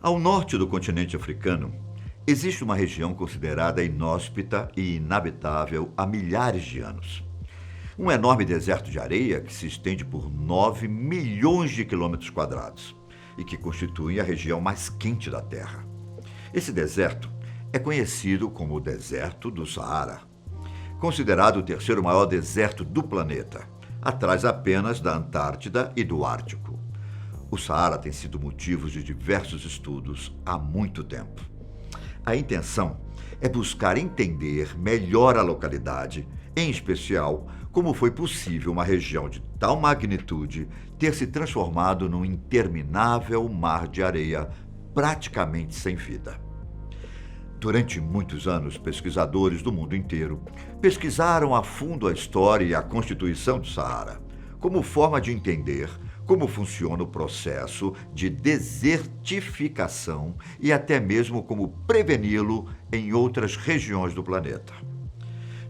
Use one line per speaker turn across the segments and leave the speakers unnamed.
Ao norte do continente africano, existe uma região considerada inóspita e inabitável há milhares de anos. Um enorme deserto de areia que se estende por 9 milhões de quilômetros quadrados e que constitui a região mais quente da Terra. Esse deserto é conhecido como o Deserto do Saara, considerado o terceiro maior deserto do planeta, atrás apenas da Antártida e do Ártico. O Saara tem sido motivo de diversos estudos há muito tempo. A intenção é buscar entender melhor a localidade, em especial como foi possível uma região de tal magnitude ter se transformado num interminável mar de areia praticamente sem vida. Durante muitos anos, pesquisadores do mundo inteiro pesquisaram a fundo a história e a constituição do Saara, como forma de entender como funciona o processo de desertificação e até mesmo como preveni-lo em outras regiões do planeta.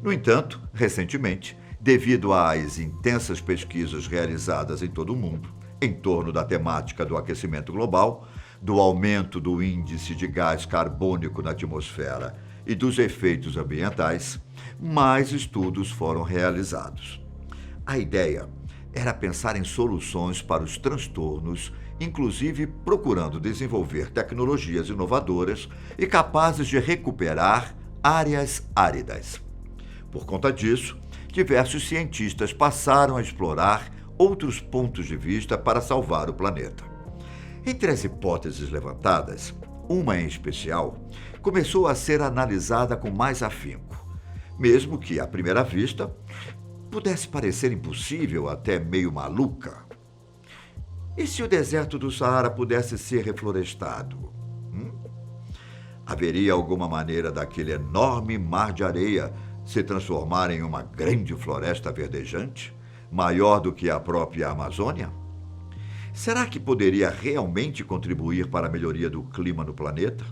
No entanto, recentemente, devido às intensas pesquisas realizadas em todo o mundo em torno da temática do aquecimento global, do aumento do índice de gás carbônico na atmosfera e dos efeitos ambientais, mais estudos foram realizados. A ideia era pensar em soluções para os transtornos, inclusive procurando desenvolver tecnologias inovadoras e capazes de recuperar áreas áridas. Por conta disso, diversos cientistas passaram a explorar outros pontos de vista para salvar o planeta. Entre as hipóteses levantadas, uma em especial começou a ser analisada com mais afinco, mesmo que, à primeira vista, pudesse parecer impossível, até meio maluca. E se o deserto do Saara pudesse ser reflorestado? Haveria alguma maneira daquele enorme mar de areia se transformar em uma grande floresta verdejante, maior do que a própria Amazônia? Será que poderia realmente contribuir para a melhoria do clima no planeta?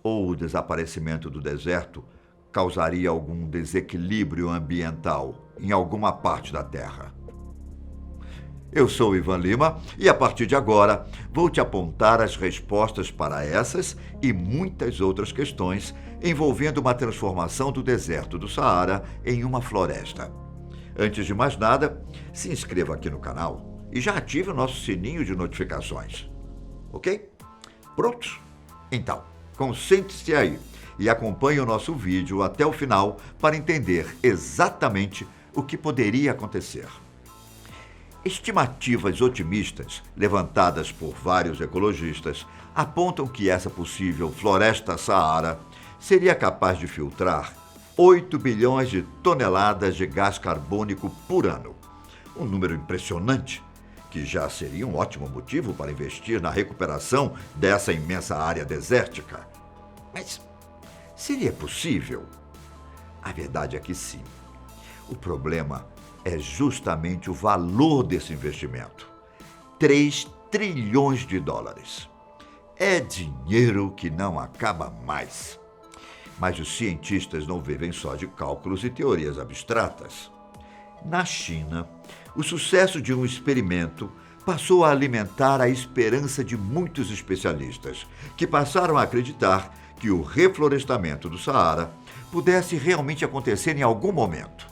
Ou o desaparecimento do deserto causaria algum desequilíbrio ambiental em alguma parte da Terra? Eu sou Ivan Lima e, a partir de agora, vou te apontar as respostas para essas e muitas outras questões envolvendo uma transformação do deserto do Saara em uma floresta. Antes de mais nada, se inscreva aqui no canal e já ative o nosso sininho de notificações. Ok? Prontos? Então, concentre-se aí e acompanhe o nosso vídeo até o final para entender exatamente o que poderia acontecer. Estimativas otimistas, levantadas por vários ecologistas, apontam que essa possível floresta Saara seria capaz de filtrar 8 bilhões de toneladas de gás carbônico por ano. Um número impressionante, que já seria um ótimo motivo para investir na recuperação dessa imensa área desértica. Mas seria possível? A verdade é que sim. O problema é justamente o valor desse investimento. 3 trilhões de dólares. É dinheiro que não acaba mais. Mas os cientistas não vivem só de cálculos e teorias abstratas. Na China, o sucesso de um experimento passou a alimentar a esperança de muitos especialistas, que passaram a acreditar que o reflorestamento do Saara pudesse realmente acontecer em algum momento.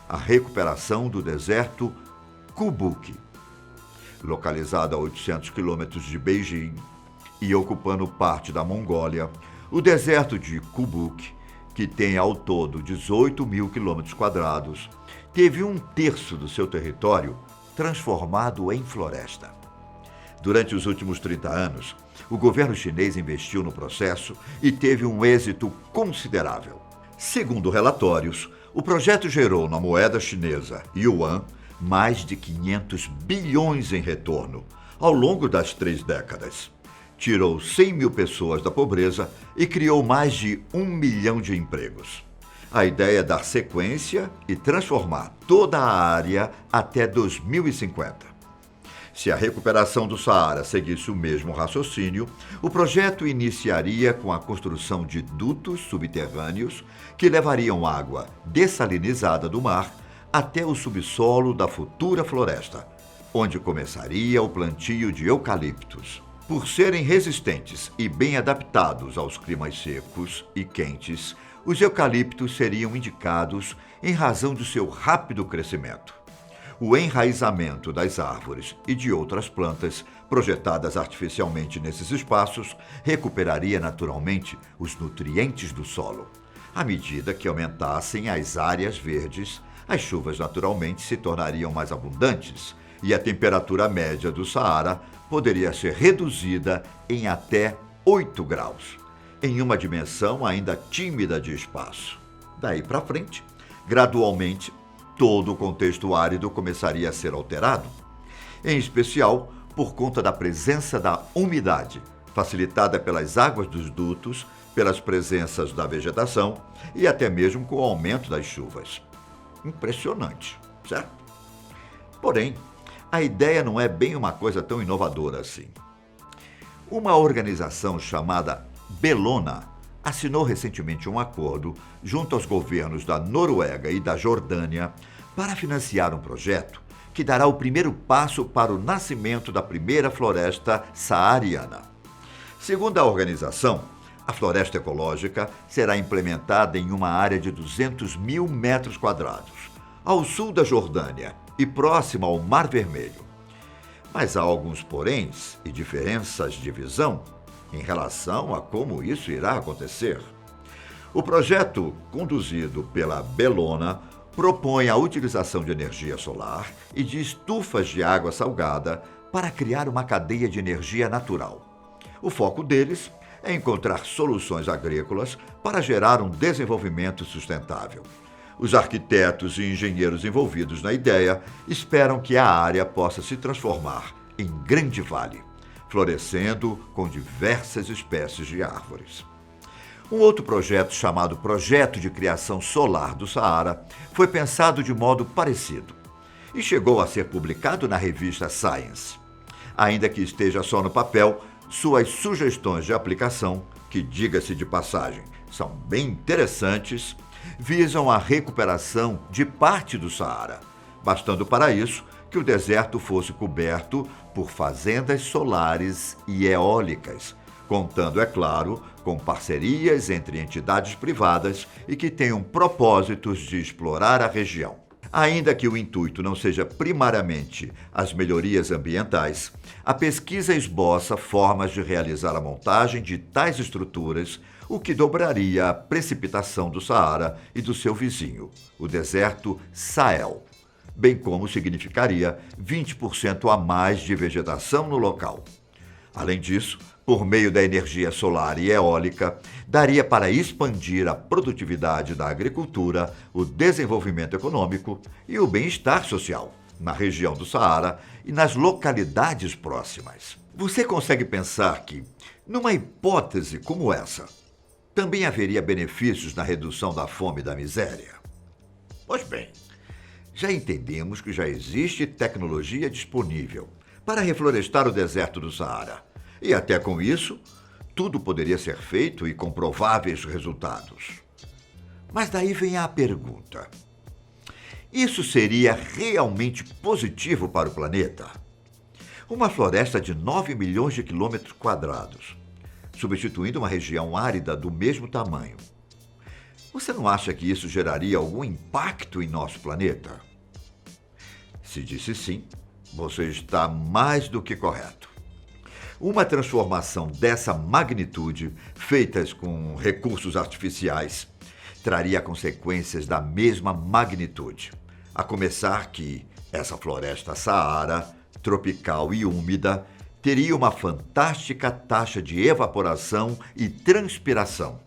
A recuperação do deserto Kubuk, localizado a 800 quilômetros de Beijing e ocupando parte da Mongólia, o deserto de Kubuk, que tem ao todo 18 mil quilômetros quadrados, teve 1/3 do seu território transformado em floresta. Durante os últimos 30 anos, o governo chinês investiu no processo e teve um êxito considerável. Segundo relatórios, o projeto gerou na moeda chinesa, yuan, mais de 500 bilhões em retorno ao longo das 3 décadas. Tirou 100 mil pessoas da pobreza e criou mais de 1 milhão de empregos. A ideia é dar sequência e transformar toda a área até 2050. Se a recuperação do Saara seguisse o mesmo raciocínio, o projeto iniciaria com a construção de dutos subterrâneos que levariam água dessalinizada do mar até o subsolo da futura floresta, onde começaria o plantio de eucaliptos. Por serem resistentes e bem adaptados aos climas secos e quentes, os eucaliptos seriam indicados em razão do seu rápido crescimento. O enraizamento das árvores e de outras plantas projetadas artificialmente nesses espaços recuperaria naturalmente os nutrientes do solo. À medida que aumentassem as áreas verdes, as chuvas naturalmente se tornariam mais abundantes e a temperatura média do Saara poderia ser reduzida em até 8 graus, em uma dimensão ainda tímida de espaço. Daí para frente, gradualmente, todo o contexto árido começaria a ser alterado, em especial por conta da presença da umidade, facilitada pelas águas dos dutos, pelas presenças da vegetação e até mesmo com o aumento das chuvas. Impressionante, certo? Porém, a ideia não é bem uma coisa tão inovadora assim. Uma organização chamada Bellona assinou recentemente um acordo junto aos governos da Noruega e da Jordânia para financiar um projeto que dará o primeiro passo para o nascimento da primeira floresta saariana. Segundo a organização, a floresta ecológica será implementada em uma área de 200 mil metros quadrados, ao sul da Jordânia e próxima ao Mar Vermelho. Mas há alguns poréns e diferenças de visão em relação a como isso irá acontecer. O projeto, conduzido pela Bellona, propõe a utilização de energia solar e de estufas de água salgada para criar uma cadeia de energia natural. O foco deles é encontrar soluções agrícolas para gerar um desenvolvimento sustentável. Os arquitetos e engenheiros envolvidos na ideia esperam que a área possa se transformar em grande vale, florescendo com diversas espécies de árvores. Um outro projeto, chamado Projeto de Criação Solar do Saara, foi pensado de modo parecido e chegou a ser publicado na revista Science. Ainda que esteja só no papel, suas sugestões de aplicação, que, diga-se de passagem, são bem interessantes, visam a recuperação de parte do Saara, bastando para isso que o deserto fosse coberto por fazendas solares e eólicas, contando, é claro, com parcerias entre entidades privadas e que tenham propósitos de explorar a região. Ainda que o intuito não seja primariamente as melhorias ambientais, a pesquisa esboça formas de realizar a montagem de tais estruturas, o que dobraria a precipitação do Saara e do seu vizinho, o deserto Sahel, bem como significaria 20% a mais de vegetação no local. Além disso, por meio da energia solar e eólica, daria para expandir a produtividade da agricultura, o desenvolvimento econômico e o bem-estar social na região do Saara e nas localidades próximas. Você consegue pensar que, numa hipótese como essa, também haveria benefícios na redução da fome e da miséria? Pois bem, já entendemos que já existe tecnologia disponível para reflorestar o deserto do Saara. E até com isso, tudo poderia ser feito e com prováveis resultados. Mas daí vem a pergunta: isso seria realmente positivo para o planeta? Uma floresta de 9 milhões de quilômetros quadrados, substituindo uma região árida do mesmo tamanho. Você não acha que isso geraria algum impacto em nosso planeta? Se disse sim, você está mais do que correto. Uma transformação dessa magnitude, feitas com recursos artificiais, traria consequências da mesma magnitude. A começar que essa floresta Saara, tropical e úmida, teria uma fantástica taxa de evaporação e transpiração,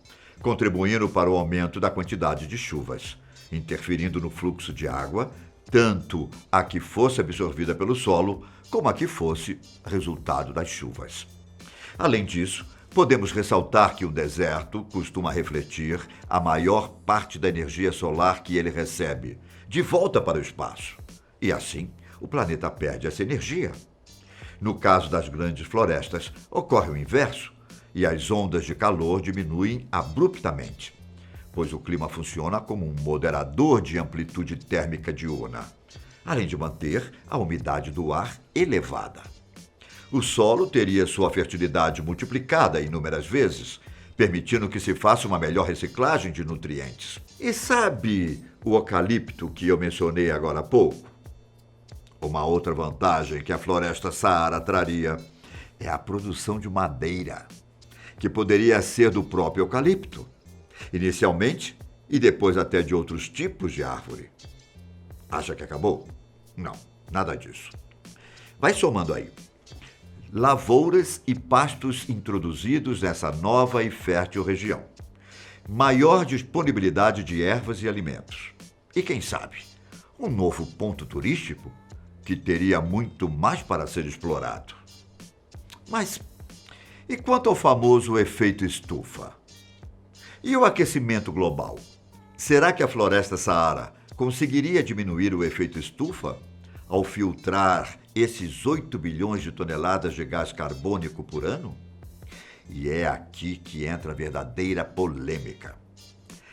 contribuindo para o aumento da quantidade de chuvas, interferindo no fluxo de água, tanto a que fosse absorvida pelo solo, como a que fosse resultado das chuvas. Além disso, podemos ressaltar que o deserto costuma refletir a maior parte da energia solar que ele recebe, de volta para o espaço. E assim, o planeta perde essa energia. No caso das grandes florestas, ocorre o inverso, e as ondas de calor diminuem abruptamente, pois o clima funciona como um moderador de amplitude térmica diurna, além de manter a umidade do ar elevada. O solo teria sua fertilidade multiplicada inúmeras vezes, permitindo que se faça uma melhor reciclagem de nutrientes. E sabe o eucalipto que eu mencionei agora há pouco? Uma outra vantagem que a floresta Saara traria é a produção de madeira, que poderia ser do próprio eucalipto, inicialmente e depois até de outros tipos de árvore. Acha que acabou? Não, nada disso. Vai somando aí. Lavouras e pastos introduzidos nessa nova e fértil região. Maior disponibilidade de ervas e alimentos. E quem sabe, um novo ponto turístico que teria muito mais para ser explorado. Mas e quanto ao famoso efeito estufa? E o aquecimento global? Será que a floresta Saara conseguiria diminuir o efeito estufa ao filtrar esses 8 bilhões de toneladas de gás carbônico por ano? E é aqui que entra a verdadeira polêmica.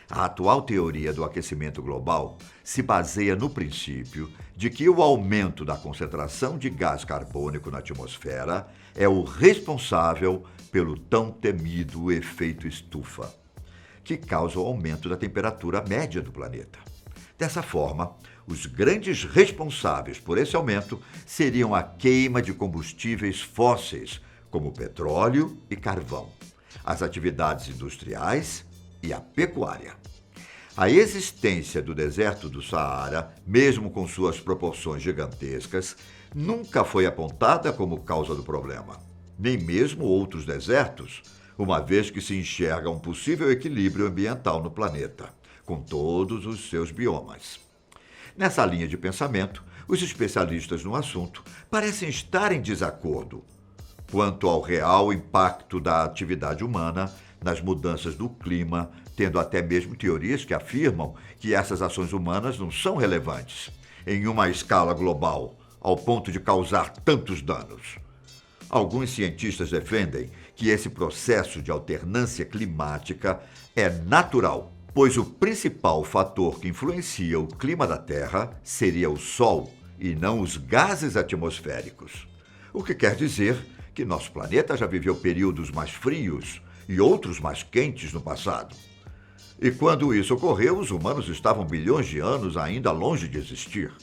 A atual teoria do aquecimento global se baseia no princípio de que o aumento da concentração de gás carbônico na atmosfera é o responsável pelo tão temido efeito estufa, que causa o aumento da temperatura média do planeta. Dessa forma, os grandes responsáveis por esse aumento seriam a queima de combustíveis fósseis, como petróleo e carvão, as atividades industriais e a pecuária. A existência do deserto do Saara, mesmo com suas proporções gigantescas, nunca foi apontada como causa do problema, nem mesmo outros desertos, uma vez que se enxerga um possível equilíbrio ambiental no planeta, com todos os seus biomas. Nessa linha de pensamento, os especialistas no assunto parecem estar em desacordo quanto ao real impacto da atividade humana nas mudanças do clima, tendo até mesmo teorias que afirmam que essas ações humanas não são relevantes em uma escala global, ao ponto de causar tantos danos. Alguns cientistas defendem que esse processo de alternância climática é natural, pois o principal fator que influencia o clima da Terra seria o Sol e não os gases atmosféricos. O que quer dizer que nosso planeta já viveu períodos mais frios e outros mais quentes no passado. E quando isso ocorreu, os humanos estavam bilhões de anos ainda longe de existir.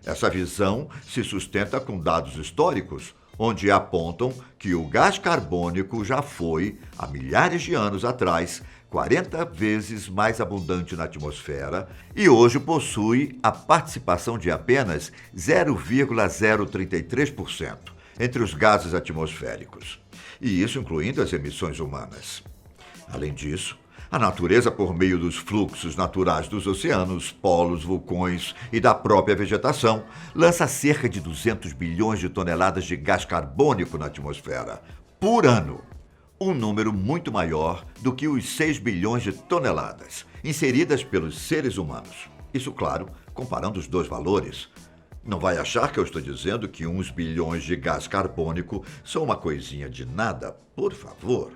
Essa visão se sustenta com dados históricos, onde apontam que o gás carbônico já foi, há milhares de anos atrás, 40 vezes mais abundante na atmosfera e hoje possui a participação de apenas 0,033% entre os gases atmosféricos, e isso incluindo as emissões humanas. Além disso, a natureza, por meio dos fluxos naturais dos oceanos, polos, vulcões e da própria vegetação, lança cerca de 200 bilhões de toneladas de gás carbônico na atmosfera por ano. Um número muito maior do que os 6 bilhões de toneladas inseridas pelos seres humanos. Isso, claro, comparando os dois valores. Não vai achar que eu estou dizendo que uns bilhões de gás carbônico são uma coisinha de nada, por favor.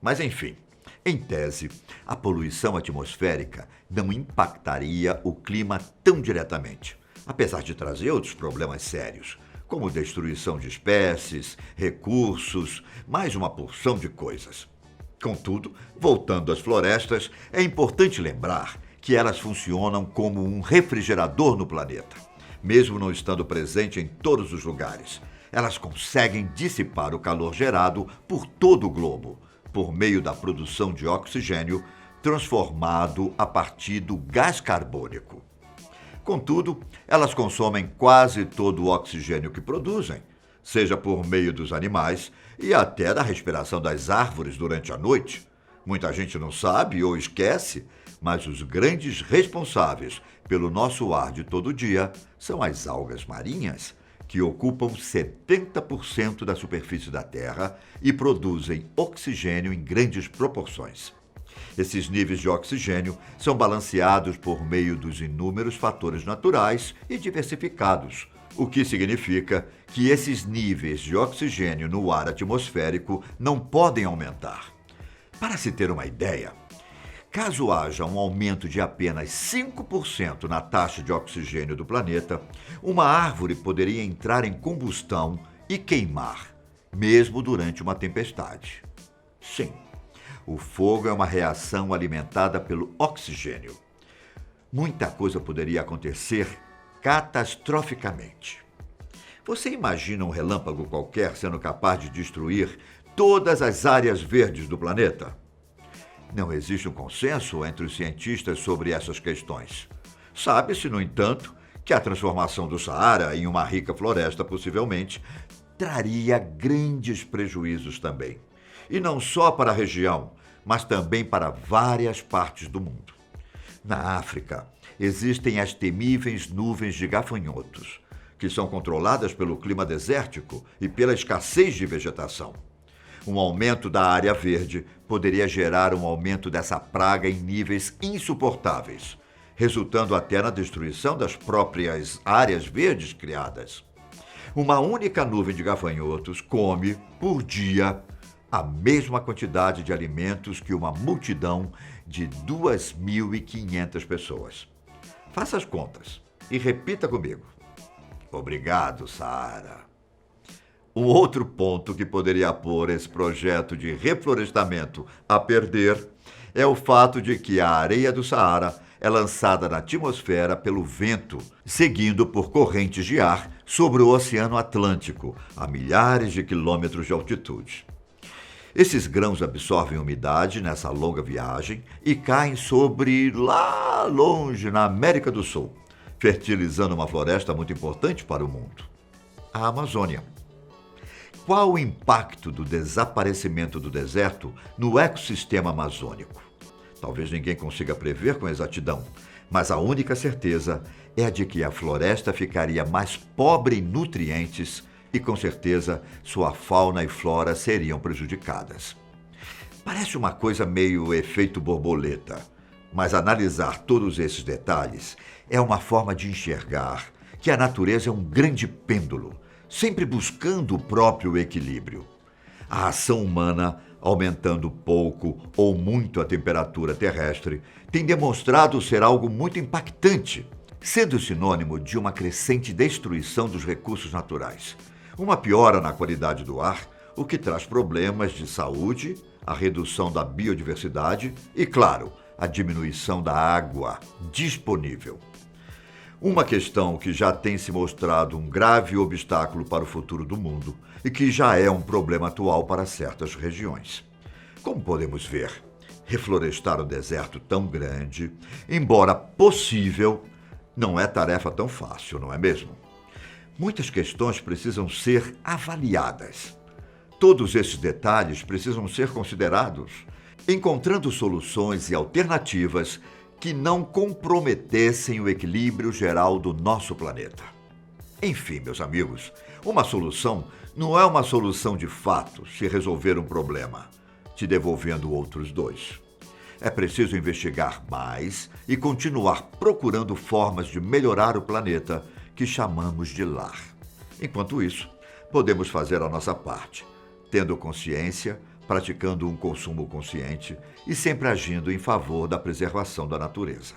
Mas, enfim, em tese, a poluição atmosférica não impactaria o clima tão diretamente, apesar de trazer outros problemas sérios, como destruição de espécies, recursos, mais uma porção de coisas. Contudo, voltando às florestas, é importante lembrar que elas funcionam como um refrigerador no planeta. Mesmo não estando presente em todos os lugares, elas conseguem dissipar o calor gerado por todo o globo, por meio da produção de oxigênio transformado a partir do gás carbônico. Contudo, elas consomem quase todo o oxigênio que produzem, seja por meio dos animais e até da respiração das árvores durante a noite. Muita gente não sabe ou esquece, mas os grandes responsáveis pelo nosso ar de todo dia são as algas marinhas, que ocupam 70% da superfície da Terra e produzem oxigênio em grandes proporções. Esses níveis de oxigênio são balanceados por meio dos inúmeros fatores naturais e diversificados, o que significa que esses níveis de oxigênio no ar atmosférico não podem aumentar. Para se ter uma ideia, caso haja um aumento de apenas 5% na taxa de oxigênio do planeta, uma árvore poderia entrar em combustão e queimar, mesmo durante uma tempestade. Sim, o fogo é uma reação alimentada pelo oxigênio. Muita coisa poderia acontecer catastroficamente. Você imagina um relâmpago qualquer sendo capaz de destruir todas as áreas verdes do planeta? Não existe um consenso entre os cientistas sobre essas questões. Sabe-se, no entanto, que a transformação do Saara em uma rica floresta possivelmente traria grandes prejuízos também. E não só para a região, mas também para várias partes do mundo. Na África, existem as temíveis nuvens de gafanhotos, que são controladas pelo clima desértico e pela escassez de vegetação. Um aumento da área verde poderia gerar um aumento dessa praga em níveis insuportáveis, resultando até na destruição das próprias áreas verdes criadas. Uma única nuvem de gafanhotos come, por dia, a mesma quantidade de alimentos que uma multidão de 2.500 pessoas. Faça as contas e repita comigo. Obrigado, Saara. Um outro ponto que poderia pôr esse projeto de reflorestamento a perder é o fato de que a areia do Saara é lançada na atmosfera pelo vento, seguindo por correntes de ar sobre o Oceano Atlântico, a milhares de quilômetros de altitude. Esses grãos absorvem umidade nessa longa viagem e caem sobre lá longe na América do Sul, fertilizando uma floresta muito importante para o mundo, a Amazônia. Qual o impacto do desaparecimento do deserto no ecossistema amazônico? Talvez ninguém consiga prever com exatidão, mas a única certeza é a de que a floresta ficaria mais pobre em nutrientes e, com certeza, sua fauna e flora seriam prejudicadas. Parece uma coisa meio efeito borboleta, mas analisar todos esses detalhes é uma forma de enxergar que a natureza é um grande pêndulo, sempre buscando o próprio equilíbrio. A ação humana, aumentando pouco ou muito a temperatura terrestre, tem demonstrado ser algo muito impactante, sendo sinônimo de uma crescente destruição dos recursos naturais, uma piora na qualidade do ar, o que traz problemas de saúde, a redução da biodiversidade e, claro, a diminuição da água disponível. Uma questão que já tem se mostrado um grave obstáculo para o futuro do mundo e que já é um problema atual para certas regiões. Como podemos ver, reflorestar um deserto tão grande, embora possível, não é tarefa tão fácil, não é mesmo? Muitas questões precisam ser avaliadas. Todos esses detalhes precisam ser considerados, encontrando soluções e alternativas que não comprometessem o equilíbrio geral do nosso planeta. Enfim, meus amigos, uma solução não é uma solução de fato se resolver um problema, te devolvendo outros dois. É preciso investigar mais e continuar procurando formas de melhorar o planeta que chamamos de lar. Enquanto isso, podemos fazer a nossa parte, tendo consciência, praticando um consumo consciente e sempre agindo em favor da preservação da natureza.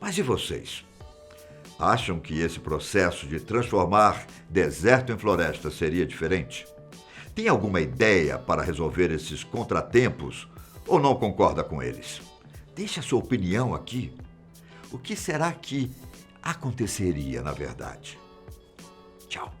Mas e vocês? Acham que esse processo de transformar deserto em floresta seria diferente? Tem alguma ideia para resolver esses contratempos ou não concorda com eles? Deixe a sua opinião aqui. O que será que aconteceria, na verdade? Tchau.